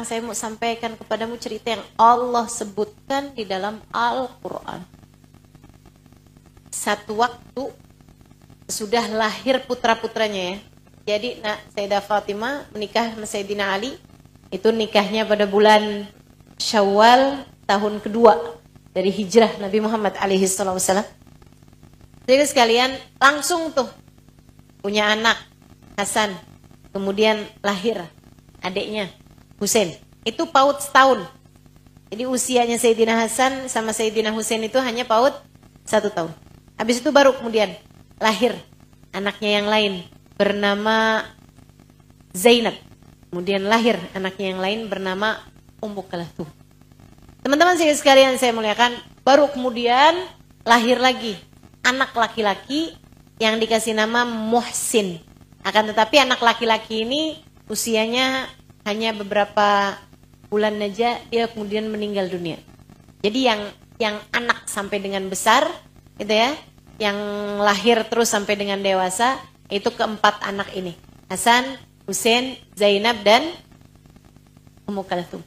saya mau sampaikan kepadamu cerita yang Allah sebutkan di dalam Al-Quran. Satu waktu sudah lahir putra-putranya ya. Jadi Sayyidah Fatimah menikah sama Sayyidina Ali. Itu nikahnya pada bulan Syawal tahun kedua dari hijrah Nabi Muhammad alaihi wasallam. Jadi sekalian langsung tuh punya anak Hasan. Kemudian lahir adiknya Husain. Itu PAUD setahun. Jadi usianya Sayyidina Hasan sama Sayyidina Husain itu hanya PAUD 1 tahun. Habis itu baru kemudian lahir anaknya yang lain bernama Zainab. Kemudian lahir anaknya yang lain bernama Ummu Kalthum. Teman-teman sekalian saya muliakan, baru kemudian lahir lagi anak laki-laki yang dikasih nama Muhsin. Akan tetapi anak laki-laki ini usianya hanya beberapa bulan aja dia kemudian meninggal dunia. Jadi yang anak sampai dengan besar gitu ya, yang lahir terus sampai dengan dewasa itu keempat anak ini. Hasan, Husain, Zainab dan Ummu Kalthum.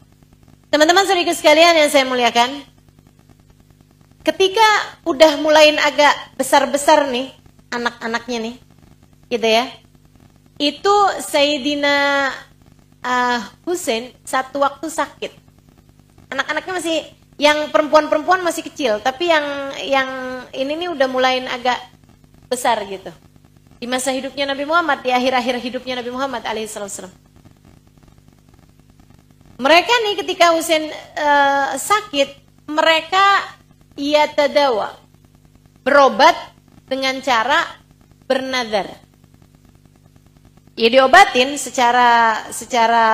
Teman-teman saudara sekalian yang saya muliakan, ketika udah mulai agak besar-besar nih anak-anaknya nih, gitu ya. Itu Sayyidina Husain satu waktu sakit. Anak-anaknya masih, yang perempuan-perempuan masih kecil, tapi yang ini nih udah mulai agak besar gitu. Di masa hidupnya Nabi Muhammad, di akhir-akhir hidupnya Nabi Muhammad alaihissalam. Mereka nih ketika Husain sakit, mereka yatadawa, berobat dengan cara bernadar. Ya diobatin secara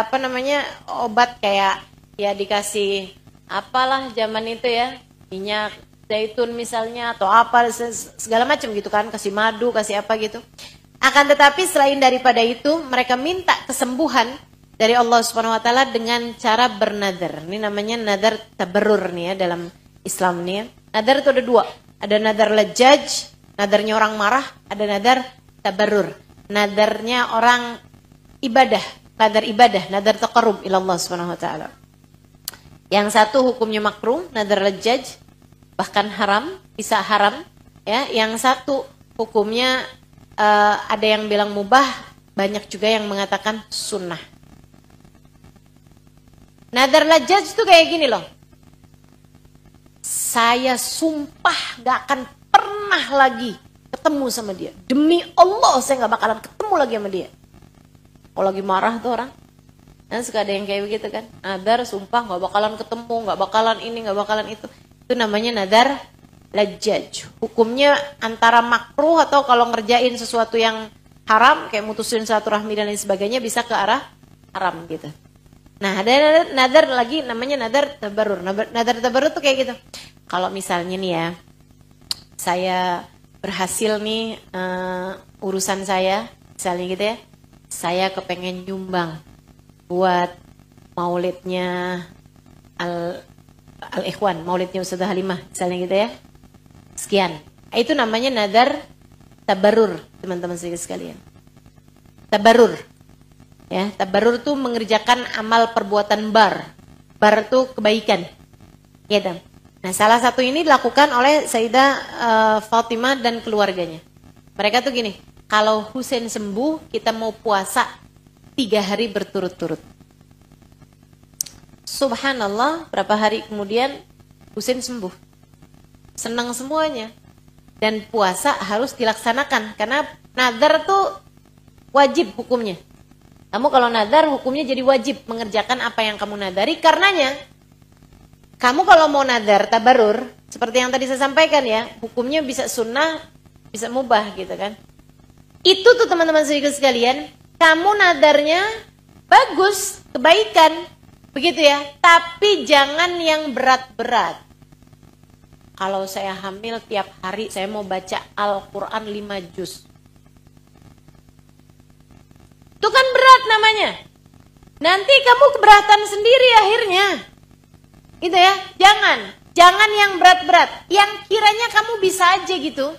apa namanya, obat kayak ya dikasih apalah zaman itu ya, minyak zaitun misalnya atau apa segala macam gitu kan, kasih madu, kasih apa gitu. Akan tetapi selain daripada itu mereka minta kesembuhan dari Allah Subhanahu wa taala dengan cara bernadar. Ini namanya nadar tabarrur nih ya dalam Islam nih ya. Nadar itu ada 2. Ada nadar lajaj, nadarnya orang marah, ada nadar tabarrur. Nadarnya orang ibadah, nadar taqarrub ila Allah Subhanahu wa taala. Yang satu hukumnya makruh, nadar lajaj, bahkan haram, bisa haram ya. Yang satu hukumnya ada yang bilang mubah, banyak juga yang mengatakan sunnah. Nadar lajaj itu kayak gini loh. Saya sumpah gak akan pernah lagi ketemu sama dia. Demi Allah saya gak bakalan ketemu lagi sama dia. Kalau lagi marah tuh orang, nah, suka ada yang kayak begitu kan. Nadar sumpah gak bakalan ketemu, gak bakalan ini, gak bakalan itu. Itu namanya nadar lajaj. Hukumnya antara makruh atau kalau ngerjain sesuatu yang haram, kayak mutusin silaturahmi dan lain sebagainya, bisa ke arah haram gitu. Nah ada nadar lagi namanya nadar tabarrur. Nadar tabarrur tuh kayak gitu. Kalau misalnya nih ya, saya berhasil nih urusan saya, misalnya gitu ya, saya kepengen nyumbang buat maulidnya Al-Ikhwan, maulidnya Ustazah Halimah, misalnya gitu ya, sekian. Itu namanya nadar tabarrur, teman-teman sekalian. Tabarrur. Ya, tabarrur itu mengerjakan amal perbuatan bar. Bar itu kebaikan. Gitu. Nah, salah satu ini dilakukan oleh Sayyidah Fatimah dan keluarganya. Mereka tuh gini, kalau Husain sembuh, kita mau puasa 3 hari berturut-turut. Subhanallah, berapa hari kemudian Husain sembuh. Senang semuanya. Dan puasa harus dilaksanakan karena nadar tuh wajib hukumnya. Kamu kalau nadar hukumnya jadi wajib mengerjakan apa yang kamu nadari. Karenanya kamu kalau mau nadar tabarrur, seperti yang tadi saya sampaikan ya, hukumnya bisa sunnah, bisa mubah gitu kan. Itu tuh teman-teman sekalian, kamu nadarnya bagus, kebaikan, begitu ya. Tapi jangan yang berat-berat. Kalau saya hamil tiap hari saya mau baca Al-Quran 5 juz. Itu kan berat namanya. Nanti kamu keberatan sendiri akhirnya. Gitu ya. Jangan yang berat-berat. Yang kiranya kamu bisa aja gitu.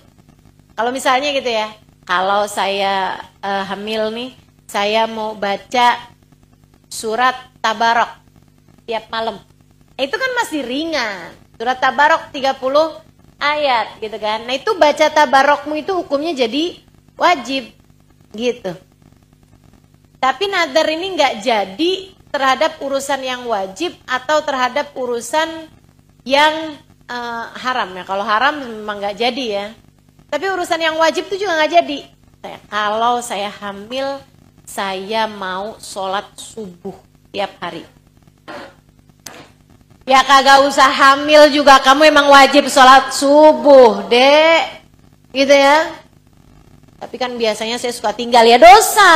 Kalau misalnya gitu ya. Kalau saya hamil nih, saya mau baca surat Tabarak. tiap malam. Itu kan masih ringan. Surat Tabarok 30 ayat gitu kan. Nah itu baca tabarokmu itu hukumnya jadi wajib gitu. Tapi nadar ini nggak jadi terhadap urusan yang wajib atau terhadap urusan yang haram ya. Kalau haram memang nggak jadi ya. Tapi urusan yang wajib itu juga nggak jadi. Kalau saya hamil, saya mau sholat subuh tiap hari. Ya kagak usah hamil juga, kamu emang wajib sholat subuh, dek. Gitu ya. Tapi kan biasanya saya suka tinggal, ya dosa.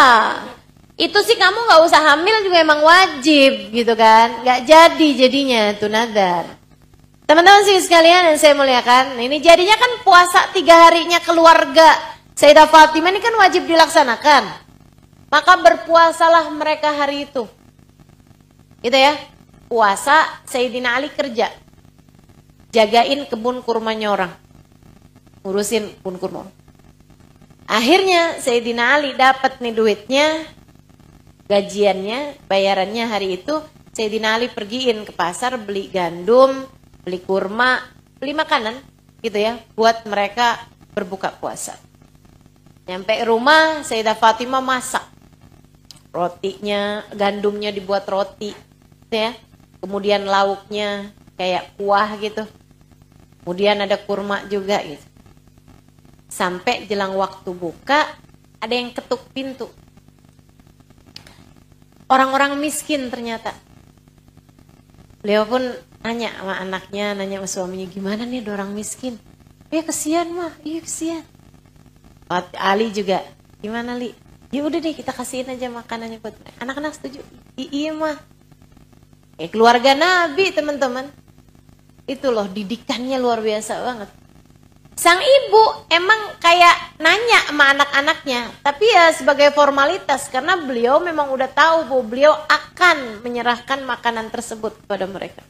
Itu sih kamu gak usah hamil juga emang wajib gitu kan. Gak jadi jadinya tuh nadar. Teman-teman sih sekalian yang saya muliakan, ini jadinya kan puasa 3 harinya keluarga Sayyidah Fatimah ini kan wajib dilaksanakan. Maka berpuasalah mereka hari itu. Gitu ya. Puasa, Sayyidina Ali kerja. Jagain kebun kurmanya orang. Ngurusin kebun kurma. Akhirnya Sayyidina Ali dapat nih duitnya, gajiannya, bayarannya hari itu. Sayyidina Ali pergiin ke pasar beli gandum, beli kurma, beli makanan gitu ya, buat mereka berbuka puasa. Nyampe rumah, Sayyidah Fatimah masak. Rotinya, gandumnya dibuat roti gitu ya. Kemudian lauknya kayak kuah gitu. Kemudian ada kurma juga gitu. Sampai jelang waktu buka, ada yang ketuk pintu. Orang-orang miskin ternyata. Beliau pun nanya sama anaknya, nanya sama suaminya, gimana nih ada orang miskin? Ya kesian mah, iya kesian. Ali juga, gimana Li? Ya udah deh kita kasihin aja makanannya buat mereka. Anak-anak setuju? Iya mah. Keluarga Nabi teman-teman. Itu loh didikannya luar biasa banget. Sang ibu emang kayak nanya sama anak-anaknya. Tapi ya sebagai formalitas. Karena beliau memang udah tahu bahwa beliau akan menyerahkan makanan tersebut kepada mereka.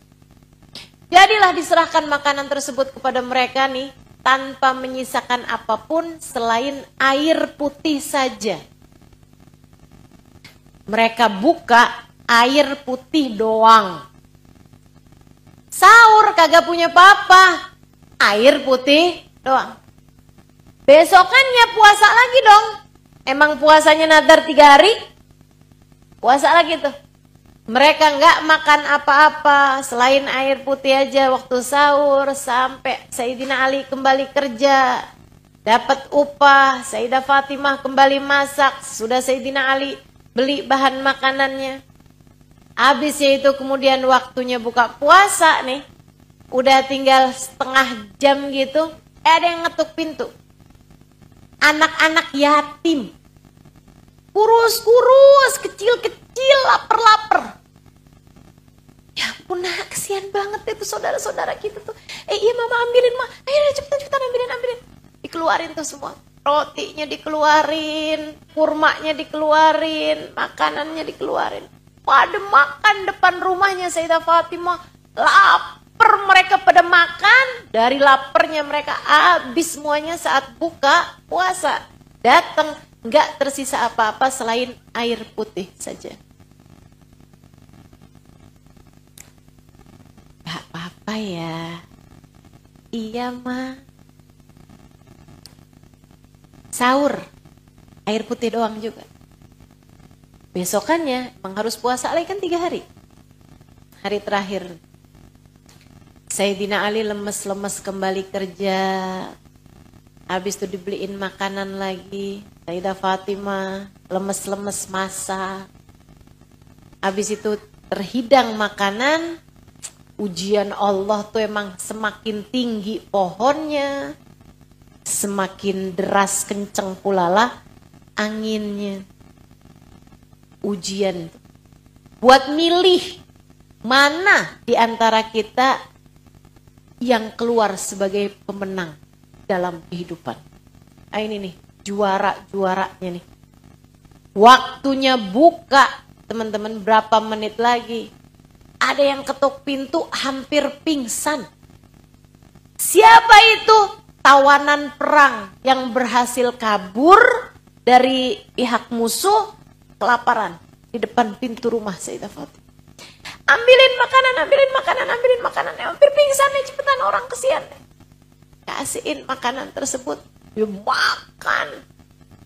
Jadilah diserahkan makanan tersebut kepada mereka nih. Tanpa menyisakan apapun selain air putih saja. Mereka buka air putih doang. Sahur kagak punya apa-apa. Air putih doang. Besokannya puasa lagi dong. Emang puasanya nadar 3 hari? Puasa lagi tuh. Mereka nggak makan apa-apa selain air putih aja waktu sahur sampai Sayyidina Ali kembali kerja. Dapat upah, Sayyidah Fatimah kembali masak. Sudah Sayyidina Ali beli bahan makanannya. Habisnya itu kemudian waktunya buka puasa nih. Udah tinggal setengah jam gitu. Ada yang ngetuk pintu. Anak-anak yatim. Kurus-kurus, kecil-kecil, lapar-lapar. Ya ampun nak, kesian banget itu saudara-saudara kita tuh. Iya mama ambilin mah. Ayo cepetan ambilin. Dikeluarin tuh semua. Rotinya dikeluarin, kurmanya dikeluarin, makanannya dikeluarin. Pada makan depan rumahnya Sayyidah Fatimah. Lapar mereka pada makan. Dari laparnya mereka habis semuanya saat buka puasa. Datang nggak tersisa apa-apa selain air putih saja. Gak apa-apa ya. Iya mah. Sahur, air putih doang juga. Besokannya emang harus puasa lagi kan 3 hari. Hari terakhir. Sayyidina Ali lemes-lemes kembali kerja. Habis itu dibeliin makanan lagi. Sayyidah Fatimah lemes-lemes masak. Habis itu terhidang makanan. Ujian Allah tuh emang semakin tinggi pohonnya. Semakin deras kenceng pula lah anginnya. Ujian. Buat milih mana di antara kita yang keluar sebagai pemenang dalam kehidupan. Nah ini nih, juara-juaranya nih. Waktunya buka, teman-teman, berapa menit lagi. Ada yang ketuk pintu hampir pingsan. Siapa itu? Tawanan perang yang berhasil kabur dari pihak musuh, kelaparan di depan pintu rumah Sayyidah Fatimah. Ambilin makanan, ambilin makanan, ambilin makanan. Hampir pingsan nih, cepetan orang kesian. Kasihin makanan tersebut. Dia makan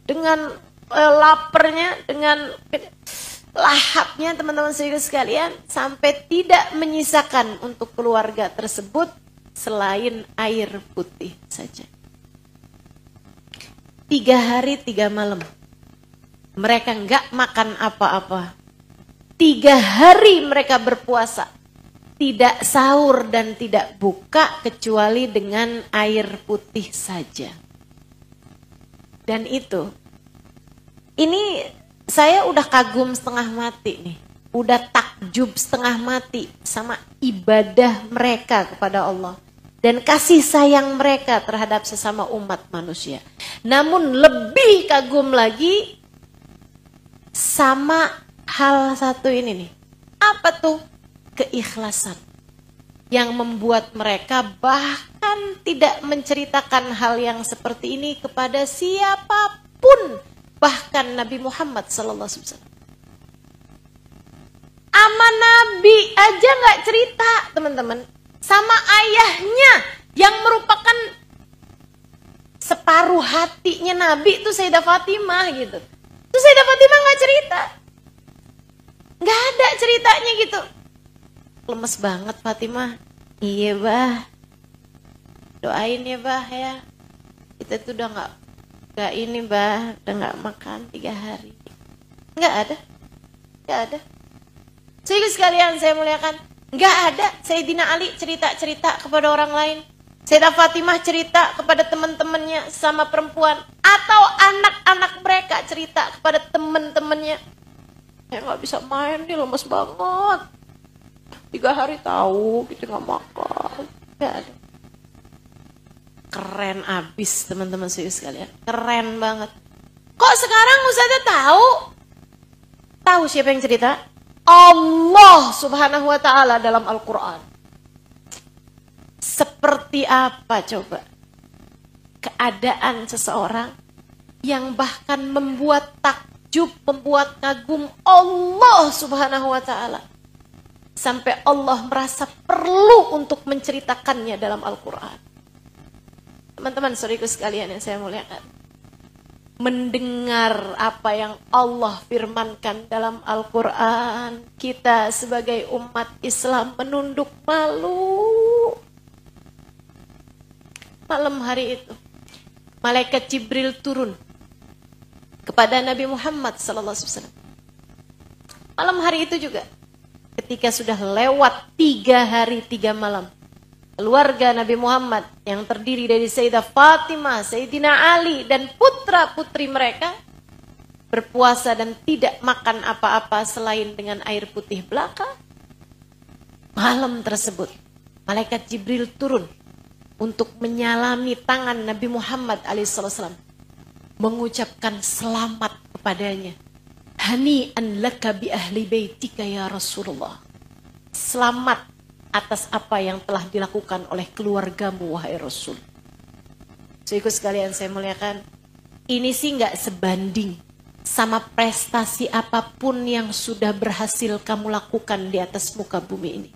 dengan laparnya, dengan lahapnya teman-teman sekalian. Sampai tidak menyisakan untuk keluarga tersebut selain air putih saja. 3 hari 3 malam. Mereka enggak makan apa-apa. 3 hari mereka berpuasa. Tidak sahur dan tidak buka kecuali dengan air putih saja. Dan itu, ini saya udah kagum setengah mati nih. Udah takjub setengah mati sama ibadah mereka kepada Allah. Dan kasih sayang mereka terhadap sesama umat manusia. Namun lebih kagum lagi sama hal satu ini nih. Apa tuh? Keikhlasan. Yang membuat mereka bahkan tidak menceritakan hal yang seperti ini kepada siapapun. Bahkan Nabi Muhammad SAW. Ama Nabi aja gak cerita teman-teman. Sama ayahnya yang merupakan separuh hatinya Nabi itu Sayyidah Fatimah gitu. Terus Sayyidah Fatimah gak cerita. Gak ada ceritanya gitu. Lemes banget Fatimah. Iya bah. Doain ya bah ya. Kita tuh udah gak ini bah. Udah gak makan 3 hari. Gak ada. Gak ada. Jadi sekalian saya muliakan. Gak ada Sayyidina Ali cerita-cerita kepada orang lain. Sayyidah Fatimah cerita kepada teman-temannya sama perempuan. Atau anak-anak mereka cerita kepada teman-temannya. Saya gak bisa main nih, lemes banget. 3 hari tahu kita gak makan. Gak ada. Keren abis teman-teman sekalian. Keren banget. Kok sekarang Ustazah tahu? Tahu siapa yang cerita? Allah subhanahu wa ta'ala dalam Al-Quran. Seperti apa coba keadaan seseorang yang bahkan membuat takjub, membuat kagum Allah subhanahu wa ta'ala. Sampai Allah merasa perlu untuk menceritakannya dalam Al-Quran. Teman-teman saudaraku sekalian yang saya muliakan. Mendengar apa yang Allah firmankan dalam Al-Quran. Kita sebagai umat Islam menunduk malu. Malam hari itu malaikat Jibril turun kepada Nabi Muhammad SAW. Malam hari itu juga ketika sudah lewat 3 hari 3 malam. Keluarga Nabi Muhammad yang terdiri dari Sayyidah Fatimah, Sayyidina Ali dan putra-putri mereka berpuasa dan tidak makan apa-apa selain dengan air putih belaka. Malam tersebut malaikat Jibril turun untuk menyalami tangan Nabi Muhammad SAW, mengucapkan selamat kepadanya. Hani'an laka bi ahli baitika ya Rasulullah. Selamat atas apa yang telah dilakukan oleh keluargamu wahai Rasul. Saudaraku sekalian saya muliakan, ini sih nggak sebanding sama prestasi apapun yang sudah berhasil kamu lakukan di atas muka bumi ini.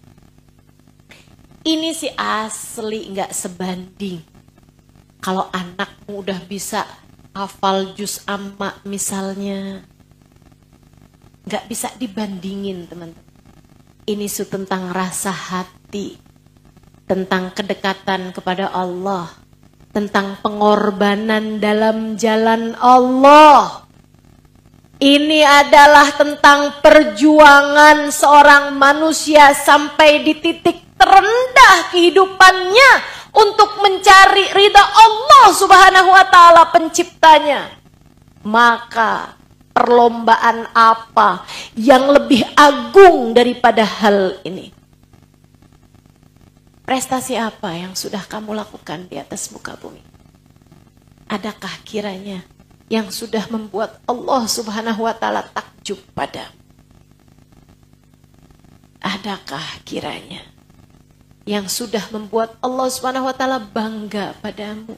Ini sih asli nggak sebanding. Kalau anakmu udah bisa hafal juz amma misalnya, nggak bisa dibandingin teman-teman. Ini tentang rasa hati, tentang kedekatan kepada Allah, tentang pengorbanan dalam jalan Allah. Ini adalah tentang perjuangan seorang manusia sampai di titik terendah kehidupannya untuk mencari ridha Allah subhanahu wa ta'ala penciptanya. Maka perlombaan apa yang lebih agung daripada hal ini? Prestasi apa yang sudah kamu lakukan di atas muka bumi? Adakah kiranya yang sudah membuat Allah subhanahu wa ta'ala takjub padamu? Adakah kiranya yang sudah membuat Allah subhanahu wa ta'ala bangga padamu?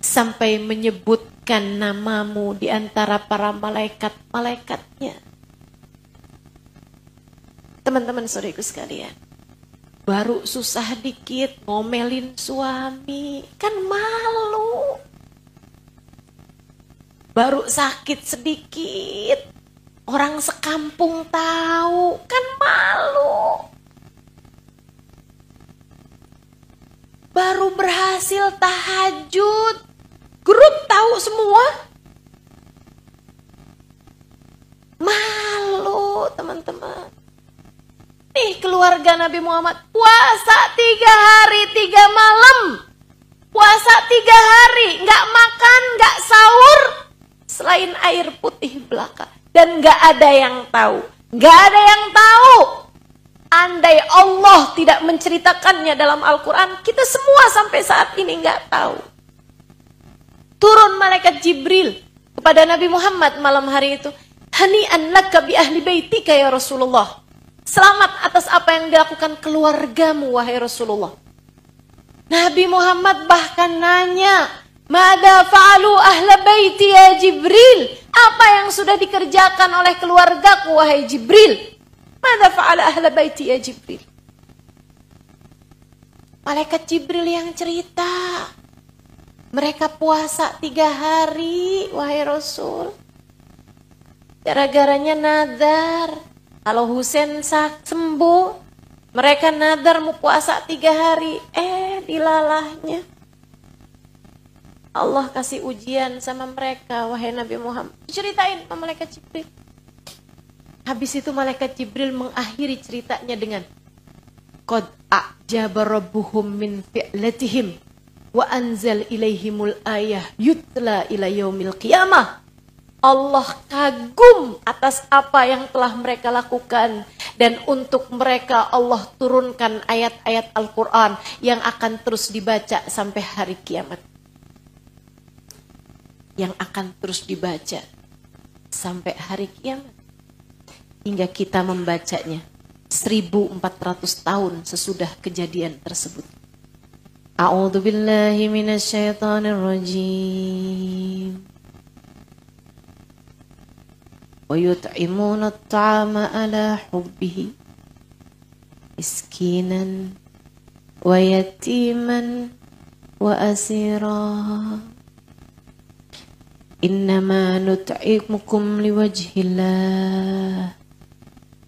Sampai menyebutkan namamu di antara para malaikat-malaikatnya. teman-teman saudaraku sekalian. Baru susah dikit ngomelin suami, kan malu. Baru sakit sedikit, orang sekampung tahu, kan malu. Baru berhasil tahajud, grup tahu semua. Malu teman-teman. Nih keluarga Nabi Muhammad puasa 3 hari 3 malam. Puasa 3 hari, nggak makan, nggak sahur. Selain air putih belaka. Dan nggak ada yang tahu. Nggak ada yang tahu. Andai Allah tidak menceritakannya dalam Al-Quran, kita semua sampai saat ini nggak tahu. Turun malaikat Jibril kepada Nabi Muhammad malam hari itu. Hani'an laka bi ahli baitika ya Rasulullah. Selamat atas apa yang dilakukan keluargamu wahai Rasulullah. Nabi Muhammad bahkan nanya, "Mada fa'alu ahla baiti ya Jibril?" Apa yang sudah dikerjakan oleh keluargaku wahai Jibril? Mada fa'ala ahla baiti ya Jibril? Malaikat Jibril yang cerita. Mereka puasa 3 hari wahai Rasul. Gara-garanya nadar. Kalau Husain sembuh, mereka nadar mau puasa 3 hari. Dilalahnya. Allah kasih ujian sama mereka, wahai Nabi Muhammad. Ceritain sama malaikat Jibril. Habis itu malaikat Jibril mengakhiri ceritanya dengan qad a'jaba rabbuhum min fi'latihim wa anzal ilaihimul ayah yutla ila yaumil qiyamah. Allah kagum atas apa yang telah mereka lakukan. Dan untuk mereka Allah turunkan ayat-ayat Al-Quran yang akan terus dibaca sampai hari kiamat. Yang akan terus dibaca sampai hari kiamat. Hingga kita membacanya 1400 tahun sesudah kejadian tersebut. A'udzu billahi minasyaitonir rajim. وَيُطْعِمُونَ الطَّعَامَ عَلَى حُبِّهِ مِسْكِينًا وَيَتِيمًا وَأَسِيرًا إِنَّمَا نُطْعِمُكُمْ لِوَجْهِ اللَّهِ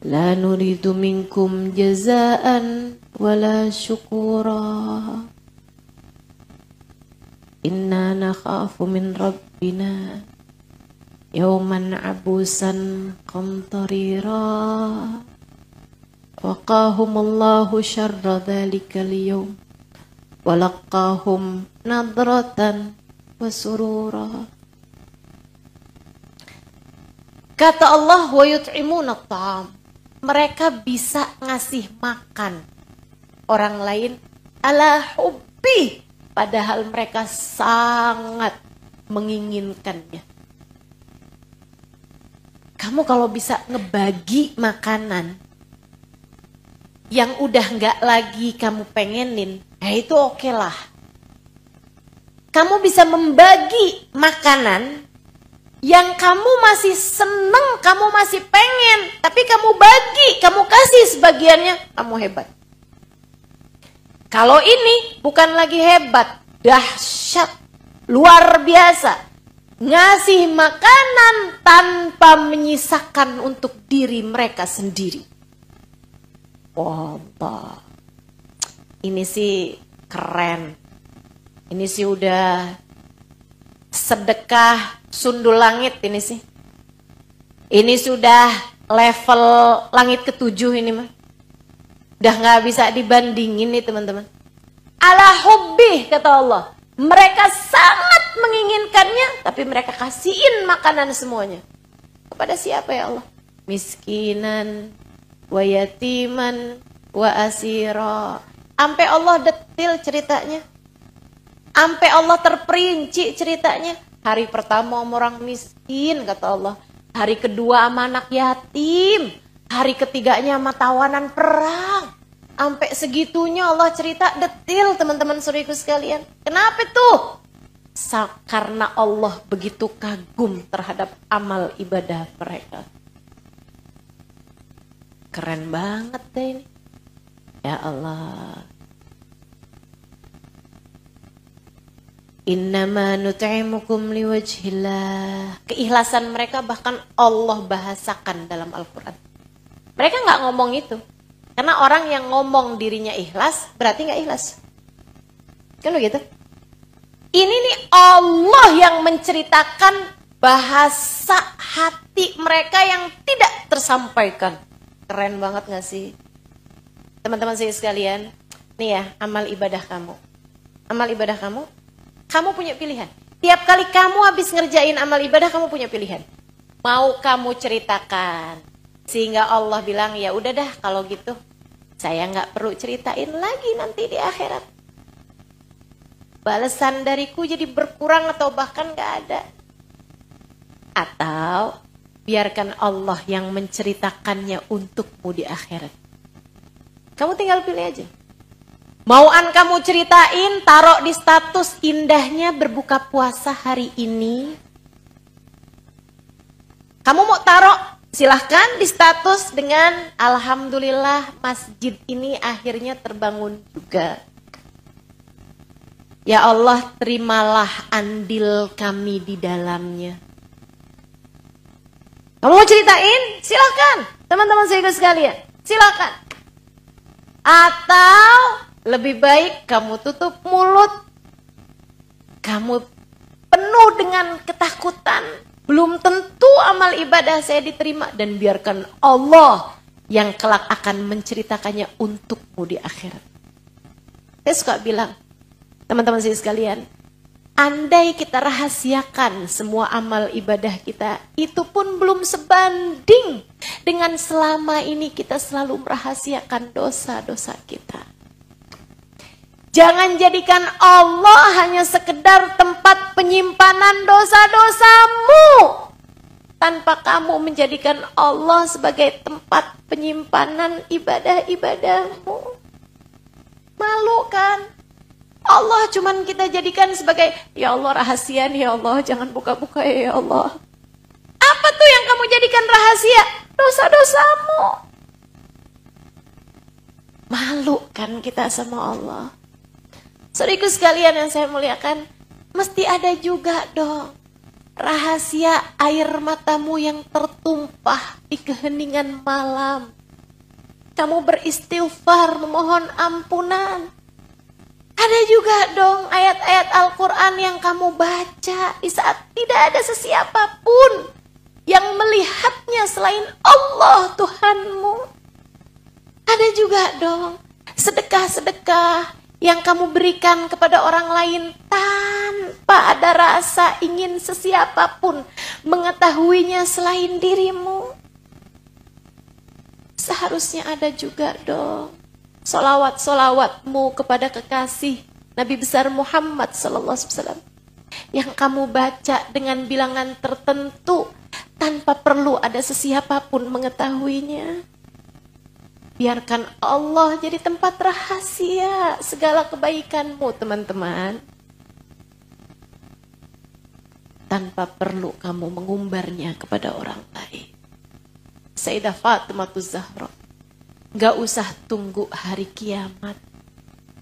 لَا نُرِيدُ مِنكُمْ جَزَاءً وَلَا شُكُورًا إِنَّا نَخَافُ مِنْ رَبِّنَا يوما عبوسا قمطريرا وقاهم الله شر ذلك اليوم ولقاهم نضرة وسرورا. Kata Allah, wa yut'imuna ta'am. Mereka bisa ngasih makan orang lain ala hubbi, padahal mereka sangat menginginkannya. Kamu kalau bisa ngebagi makanan yang udah nggak lagi kamu pengenin, itu oke lah. Kamu bisa membagi makanan yang kamu masih seneng, kamu masih pengen, tapi kamu bagi, kamu kasih sebagiannya, kamu hebat. Kalau ini bukan lagi hebat, dahsyat, luar biasa. Ngasih makanan tanpa menyisakan untuk diri mereka sendiri. Allah, ini sih keren. Ini sih udah sedekah sundul langit ini sih. Ini sudah level langit ke-7 ini mah. Udah gak bisa dibandingin nih teman-teman. Ala hubbi kata Allah. Mereka sangat menginginkannya, tapi mereka kasihin makanan semuanya. Kepada siapa ya Allah? Miskinan, wa yatiman, wa asira. Ampe Allah detil ceritanya. Ampe Allah terperinci ceritanya. Hari pertama orang miskin kata Allah. Hari kedua sama anak yatim. Hari ketiganya sama tawanan perang. Sampai segitunya Allah cerita detil teman-teman saudaraku sekalian. Kenapa tuh? Karena Allah begitu kagum terhadap amal ibadah mereka. keren banget deh ini. Ya Allah. Innama nut'imukum liwajhillah. Keikhlasan mereka bahkan Allah bahasakan dalam Al-Quran. Mereka nggak ngomong itu. Karena orang yang ngomong dirinya ikhlas, berarti nggak ikhlas. Kan begitu? Ini nih Allah yang menceritakan bahasa hati mereka yang tidak tersampaikan. Keren banget nggak sih? Teman-teman saya sekalian, nih ya amal ibadah kamu. Amal ibadah kamu punya pilihan. Tiap kali kamu habis ngerjain amal ibadah, kamu punya pilihan. Mau kamu ceritakan. Sehingga Allah bilang, ya udah dah kalau gitu. Saya nggak perlu ceritain lagi nanti di akhirat. Balasan dariku jadi berkurang atau bahkan nggak ada. Atau biarkan Allah yang menceritakannya untukmu di akhirat. Kamu tinggal pilih aja. Mauan kamu ceritain, taruh di status indahnya berbuka puasa hari ini. Kamu mau taruh, silahkan di status dengan alhamdulillah masjid ini akhirnya terbangun juga. Ya Allah, terimalah andil kami di dalamnya. Kamu mau ceritain? Silahkan, teman-teman saya sekalian, silahkan. Atau lebih baik kamu tutup mulut. Kamu penuh dengan ketakutan. Belum tentu amal ibadah saya diterima. Dan biarkan Allah yang kelak akan menceritakannya untukmu di akhirat. Saya suka bilang, teman-teman saya sekalian, andai kita rahasiakan semua amal ibadah kita, itu pun belum sebanding dengan selama ini kita selalu merahasiakan dosa-dosa kita. Jangan jadikan Allah hanya sekedar tempat penyimpanan dosa-dosamu, tanpa kamu menjadikan Allah sebagai tempat penyimpanan ibadah-ibadahmu. Malu kan? Allah cuman kita jadikan sebagai, ya Allah rahasia nih ya Allah, jangan buka-buka ya Allah. Apa tuh yang kamu jadikan rahasia? Dosa-dosamu. Malu kan kita sama Allah. Saudaraku sekalian yang saya muliakan, mesti ada juga dong rahasia air matamu yang tertumpah di keheningan malam. Kamu beristighfar, memohon ampunan. Ada juga dong ayat-ayat Al-Quran yang kamu baca di saat tidak ada sesiapapun yang melihatnya selain Allah Tuhanmu. Ada juga dong sedekah-sedekah yang kamu berikan kepada orang lain tanpa ada rasa ingin sesiapapun mengetahuinya selain dirimu. Seharusnya ada juga dong solawat-solawatmu kepada kekasih Nabi besar Muhammad SAW yang kamu baca dengan bilangan tertentu tanpa perlu ada sesiapapun mengetahuinya. Biarkan Allah jadi tempat rahasia segala kebaikanmu, teman-teman. Tanpa perlu kamu mengumbarnya kepada orang lain. Sayyidah Fatimah Zahra, gak usah tunggu hari kiamat.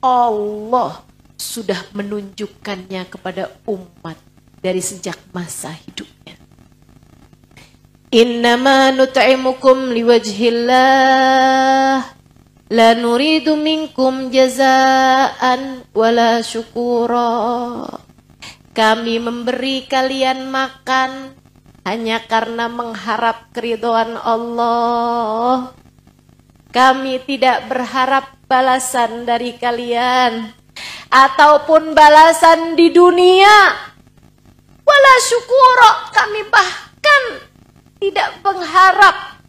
Allah sudah menunjukkannya kepada umat dari sejak masa hidupnya. Innama nut'imukum liwajhillah la nuridu minkum jazaan wala syukura. Kami memberi kalian makan hanya karena mengharap keridhaan Allah. Kami tidak berharap balasan dari kalian ataupun balasan di dunia. Wala syukura, kami bahkan tidak mengharap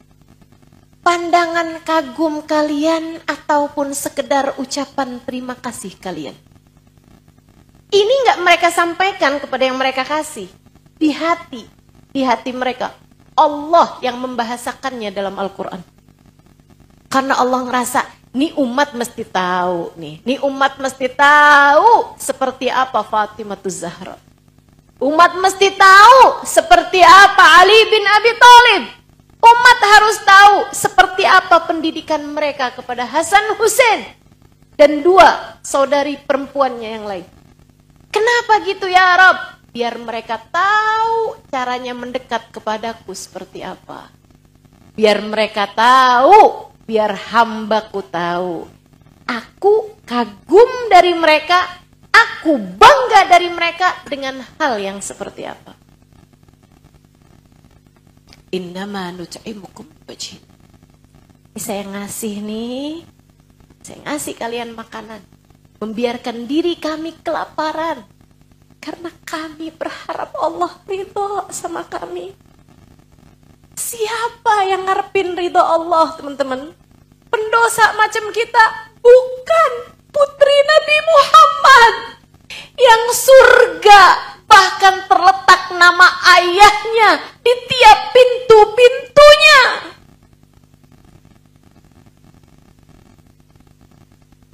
pandangan kagum kalian ataupun sekedar ucapan terima kasih kalian. Ini enggak mereka sampaikan kepada yang mereka kasih. Di hati mereka. Allah yang membahasakannya dalam Al-Quran. Karena Allah ngerasa, nih umat mesti tahu nih. Nih umat mesti tahu seperti apa Fatimah Zahra. Umat mesti tahu seperti apa Ali bin Abi Thalib. Umat harus tahu seperti apa pendidikan mereka kepada Hasan Hussein dan dua saudari perempuannya yang lain. Kenapa gitu ya Rob? Biar mereka tahu caranya mendekat kepadaku seperti apa. Biar mereka tahu, biar hambaku tahu. Aku kagum dari mereka, aku bangga dari mereka dengan hal yang seperti apa. Innama nut'imukum wajhin. Saya ngasih nih, saya ngasih kalian makanan. Membiarkan diri kami kelaparan. Karena kami berharap Allah ridho sama kami. Siapa yang ngarepin ridho Allah, teman-teman? Pendosa macam kita? Bukan. Putri Nabi Muhammad. Yang surga bahkan terletak nama ayahnya di tiap pintu-pintunya.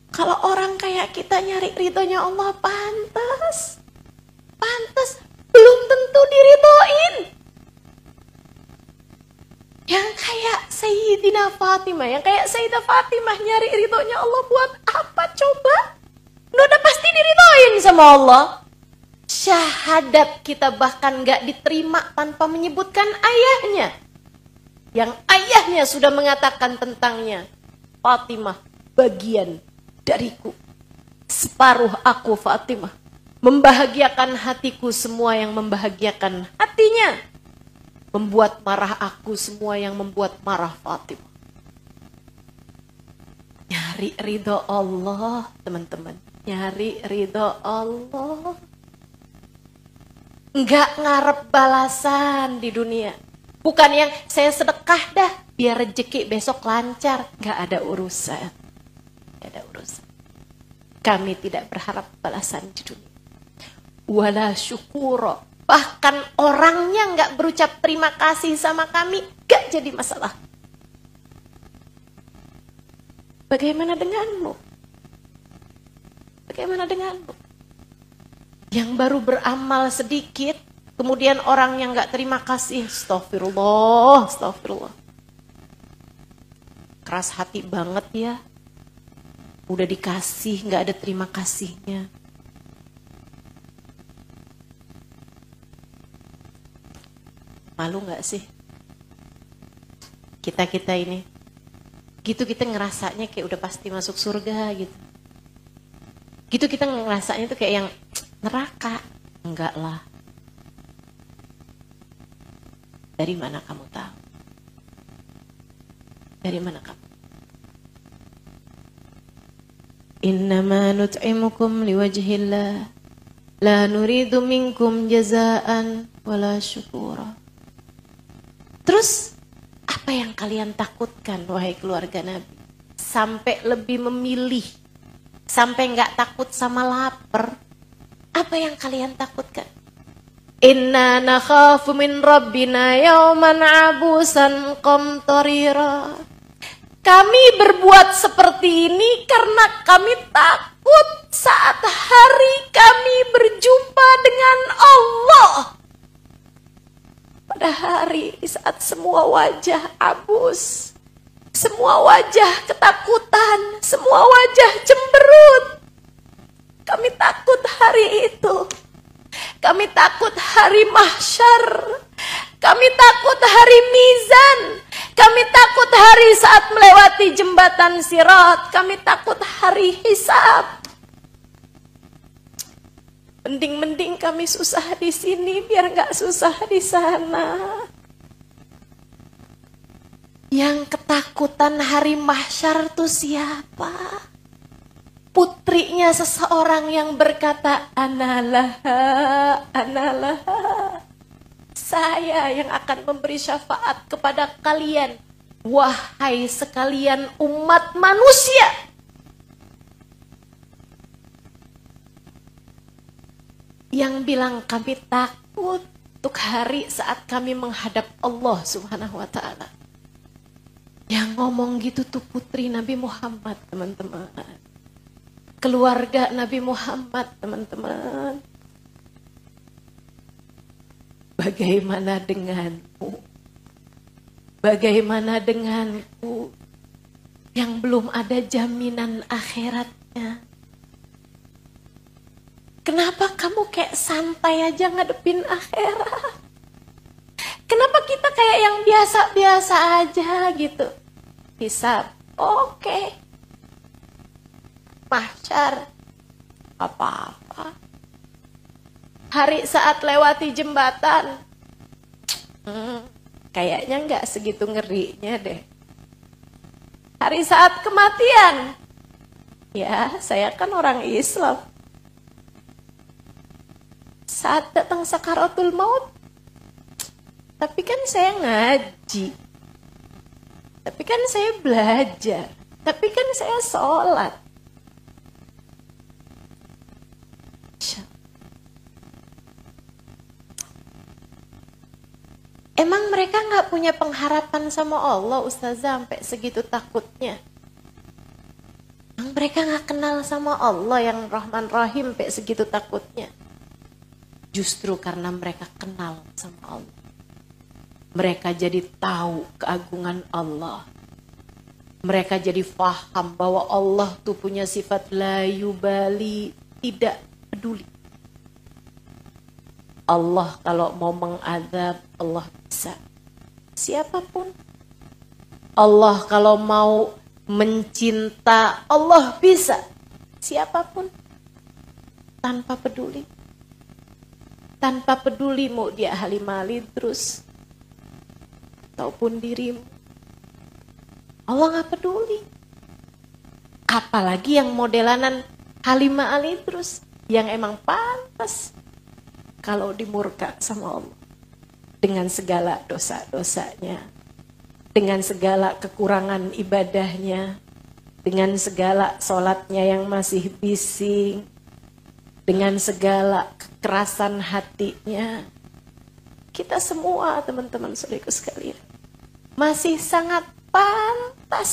Kalau orang kayak kita nyari ridhonya Allah, pantas. Pantas, belum tentu diridhoin. Yang kayak Sayyidina Fatimah, yang kayak Sayyidah Fatimah nyari ridhonya Allah buat apa coba? Udah pasti diridhoin sama Allah. Syahadat kita bahkan gak diterima tanpa menyebutkan ayahnya. Yang ayahnya sudah mengatakan tentangnya, Fatimah bagian dariku, separuh aku Fatimah, membahagiakan hatiku semua yang membahagiakan hatinya, membuat marah aku semua yang membuat marah Fatimah. Nyari ridho Allah, teman-teman, nyari ridho Allah, enggak ngarep balasan di dunia. Bukan yang saya sedekah dah biar rezeki besok lancar, enggak ada urusan. Ada urusan. Kami tidak berharap balasan di dunia. Wala syukuro. Bahkan orangnya nggak berucap terima kasih sama kami, nggak jadi masalah. Bagaimana denganmu? Bagaimana denganmu? Yang baru beramal sedikit, kemudian orang yang nggak terima kasih, astagfirullah, astagfirullah. Keras hati banget ya. Udah dikasih, nggak ada terima kasihnya. Malu nggak sih? Kita ini. Gitu kita ngerasanya kayak udah pasti masuk surga gitu. Gitu kita ngerasanya tuh kayak yang neraka. Enggak lah. Dari mana kamu tahu? Dari mana kamu? Innama nut'imukum liwajhillah la nuridu minkum jazaan wala syukura. Terus apa yang kalian takutkan wahai keluarga Nabi? Sampai lebih memilih, sampai enggak takut sama lapar. Apa yang kalian takutkan? Inna nakhafu min rabbina yawman abusan qamtarira. Kami berbuat seperti ini karena kami takut saat hari kami berjumpa dengan Allah. Pada hari saat semua wajah abus, semua wajah ketakutan, semua wajah cemberut. Kami takut hari itu. Kami takut hari mahsyar. Kami takut hari mizan. Kami takut hari saat melewati jembatan sirat. Kami takut hari hisab. Mending kami susah di sini biar nggak susah di sana. Yang ketakutan hari mahsyar itu siapa? Putrinya seseorang yang berkata, Analah, analah. Saya yang akan memberi syafaat kepada kalian, wahai sekalian umat manusia. Yang bilang kami takut untuk hari saat kami menghadap Allah Subhanahu wa ta'ala. Yang ngomong gitu tuh putri Nabi Muhammad, teman-teman. Keluarga Nabi Muhammad, teman-teman. Bagaimana denganmu? Bagaimana denganku yang belum ada jaminan akhiratnya? Kenapa kamu kayak santai aja ngadepin akhirat? Kenapa kita kayak yang biasa-biasa aja gitu? Hisab, oke. Mahsyar, apa-apa. Hari saat lewati jembatan, kayaknya nggak segitu ngerinya deh. Hari saat kematian, ya saya kan orang Islam. Saat datang sakaratul maut, tapi kan saya ngaji, tapi kan saya belajar, tapi kan saya sholat. Emang mereka nggak punya pengharapan sama Allah, Ustazah, sampai segitu takutnya? Emang mereka nggak kenal sama Allah yang Rahman Rahim sampai segitu takutnya? Justru karena mereka kenal sama Allah, mereka jadi tahu keagungan Allah. Mereka jadi faham bahwa Allah tuh punya sifat la yubali, tidak peduli. Allah kalau mau mengadab, Allah bisa. Siapapun. Allah kalau mau mencinta, Allah bisa. Siapapun. Tanpa peduli. Tanpa peduli mau dia Halimah Al-Idrus ataupun dirimu. Allah gak peduli. Apalagi yang modelanan Halimah Al-Idrus yang emang pantas kalau dimurka sama Allah. Dengan segala dosa-dosanya, dengan segala kekurangan ibadahnya, dengan segala sholatnya yang masih bising, dengan segala kekerasan hatinya. Kita semua teman-teman saudaraku sekalian masih sangat pantas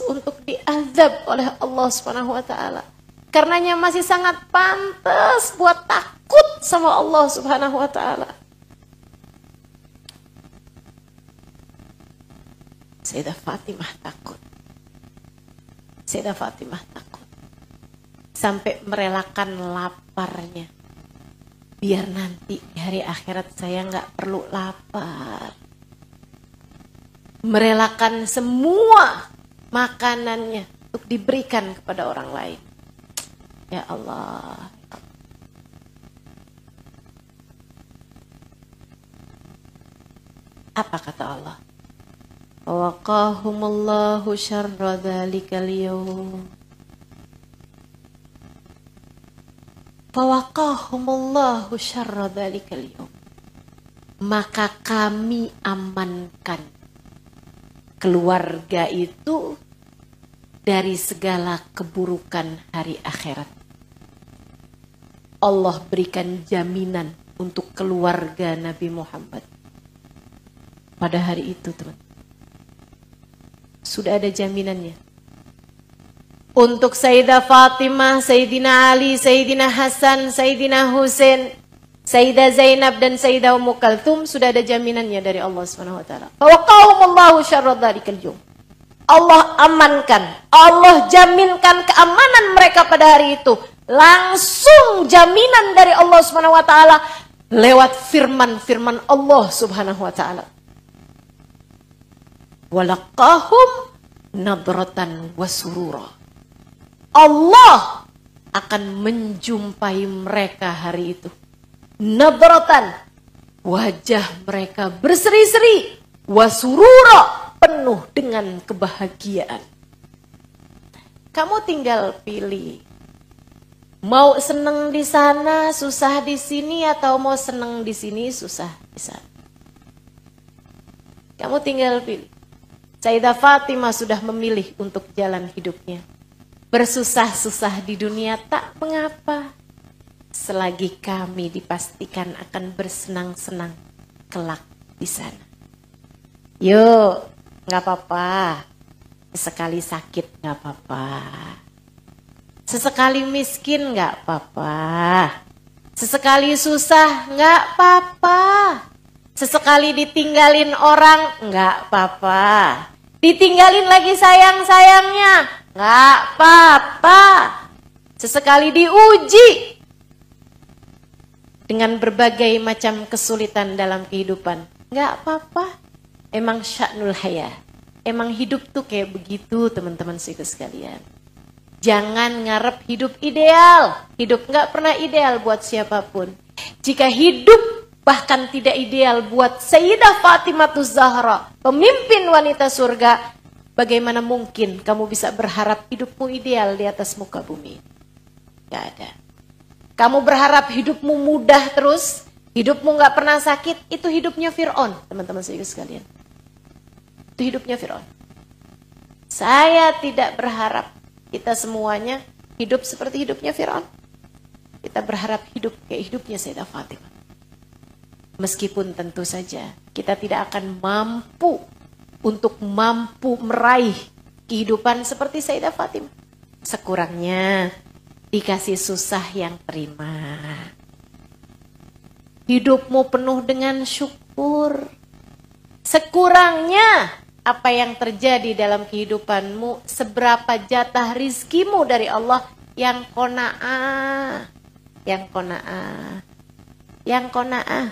untuk diazab oleh Allah Subhanahu wa taala. Karenanya masih sangat pantas buat takut sama Allah Subhanahu wa taala. Sayyidah Fatimah takut. Sayyidah Fatimah takut. Sampai merelakan laparnya. Biar nanti di hari akhirat saya nggak perlu lapar. Merelakan semua makanannya untuk diberikan kepada orang lain. Ya Allah. Apa kata Allah? Waqahumullahu syarra dzalikal yaum. Fawaqahumullahu syarra dzalikal yaum. Maka kami amankan keluarga itu dari segala keburukan hari akhirat. Allah berikan jaminan untuk keluarga Nabi Muhammad pada hari itu, teman. Sudah ada jaminannya. Untuk Sayyidah Fatimah, Sayyidina Ali, Sayyidina Hasan, Sayyidina Husain, Sayyidah Zainab dan Sayyidah Ummu Kalthum sudah ada jaminannya dari Allah Subhanahu wa taala. Fawaqahumullahu syarra dzalikal yaum. Allah amankan, Allah jaminkan keamanan mereka pada hari itu. Langsung jaminan dari Allah Subhanahu wa taala lewat firman-firman Allah Subhanahu wa taala. Walaqahum nadratan wa surura. Allah akan menjumpai mereka hari itu. Nadratan, wajah mereka berseri-seri, wa surura, penuh dengan kebahagiaan. Kamu tinggal pilih. Mau seneng di sana, susah di sini, atau mau seneng di sini, susah di sana. Kamu tinggal pilih. Sayyidah Fatimah sudah memilih untuk jalan hidupnya. Bersusah-susah di dunia tak mengapa. Selagi kami dipastikan akan bersenang-senang kelak di sana. Yuk, gak apa-apa. Sesekali sakit gak apa-apa. Sesekali miskin gak apa-apa. Sesekali susah gak apa-apa. Sesekali ditinggalin orang, nggak apa-apa. Ditinggalin lagi sayang-sayangnya, nggak apa-apa. Sesekali diuji dengan berbagai macam kesulitan dalam kehidupan, nggak apa-apa. Emang sya'nul haya. Emang hidup tuh kayak begitu, teman-teman sekalian. Jangan ngarep hidup ideal. Hidup nggak pernah ideal buat siapapun. Jika hidup bahkan tidak ideal buat Sayyidah Fatimah Zahra, pemimpin wanita surga, bagaimana mungkin kamu bisa berharap hidupmu ideal di atas muka bumi? Gak ada. Kamu berharap hidupmu mudah terus, hidupmu gak pernah sakit, itu hidupnya Fir'aun, teman-teman sekalian. Itu hidupnya Fir'aun. Saya tidak berharap kita semuanya hidup seperti hidupnya Fir'aun. Kita berharap hidup kayak hidupnya Sayyidah Fatimah. Meskipun tentu saja kita tidak akan mampu untuk meraih kehidupan seperti Sayyidah Fatimah. Sekurangnya dikasih susah yang terima. Hidupmu penuh dengan syukur. Sekurangnya apa yang terjadi dalam kehidupanmu, seberapa jatah rizkimu dari Allah yang qanaah. Yang qanaah. Yang qanaah.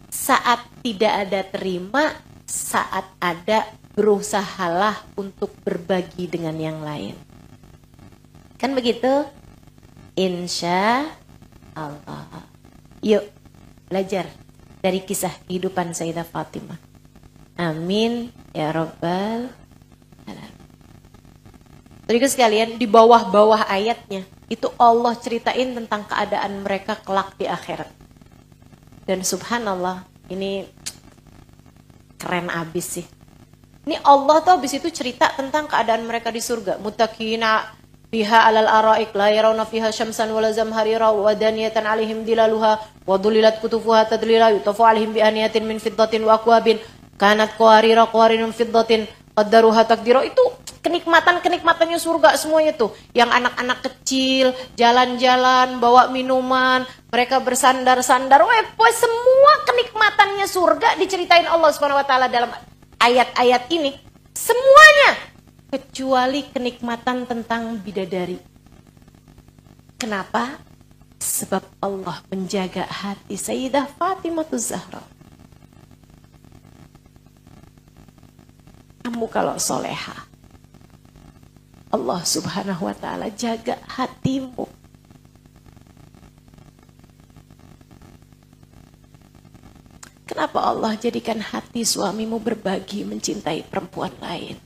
Saat tidak ada terima, saat ada berusahalah untuk berbagi dengan yang lain. Kan begitu? Insya Allah. Yuk belajar dari kisah kehidupan Sayyidah Fatimah. Amin ya Rabbal alamin. Terus sekalian, di bawah-bawah ayatnya itu Allah ceritain tentang keadaan mereka kelak di akhirat. Dan subhanallah, ini keren abis sih. Ini Allah tuh abis itu cerita tentang keadaan mereka di surga. Muttaqina fiha alal araik la yarawna fiha syamsan wala zamharira wa daniyatan alaihim dilaluha wa dhulilat kutufuha tadlila yutafu alaihim bi aniyatin min fiddatin wa akwabin kanat qawarinun fiddatin qaddaruha taqdira. Itu kenikmatan-kenikmatannya surga semuanya tuh. Yang anak-anak kecil jalan-jalan bawa minuman, mereka bersandar-sandar. Semua kenikmatannya surga diceritain Allah Subhanahu wa taala dalam ayat-ayat ini. Semuanya kecuali kenikmatan tentang bidadari. Kenapa? Sebab Allah menjaga hati Sayyidah Fatimah Zahra. Kamu kalau solehah, Allah Subhanahu wa taala jaga hatimu. Kenapa Allah jadikan hati suamimu berbagi mencintai perempuan lain?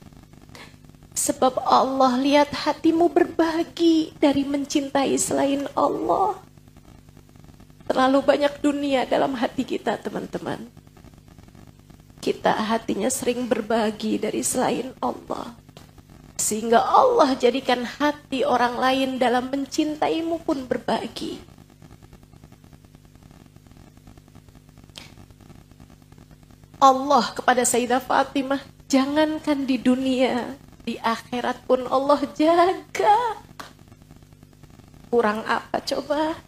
Sebab Allah lihat hatimu berbagi dari mencintai selain Allah. Terlalu banyak dunia dalam hati kita, teman-teman. Kita hatinya sering berbagi dari selain Allah. Sehingga Allah jadikan hati orang lain dalam mencintaimu pun berbagi. Allah kepada Sayyidah Fatimah, jangankan di dunia, di akhirat pun Allah jaga. Kurang apa coba?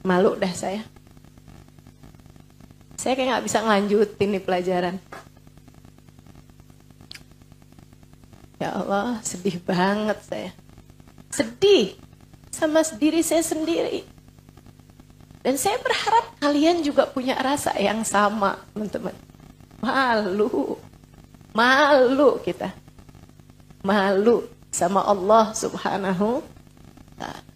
Malu dah saya. Saya kayak gak bisa ngelanjutin nih pelajaran. Ya Allah, sedih banget saya. Sedih sama diri saya sendiri. Dan saya berharap kalian juga punya rasa yang sama, teman-teman. Malu. Malu kita. Malu sama Allah Subhanahu wa ta'ala.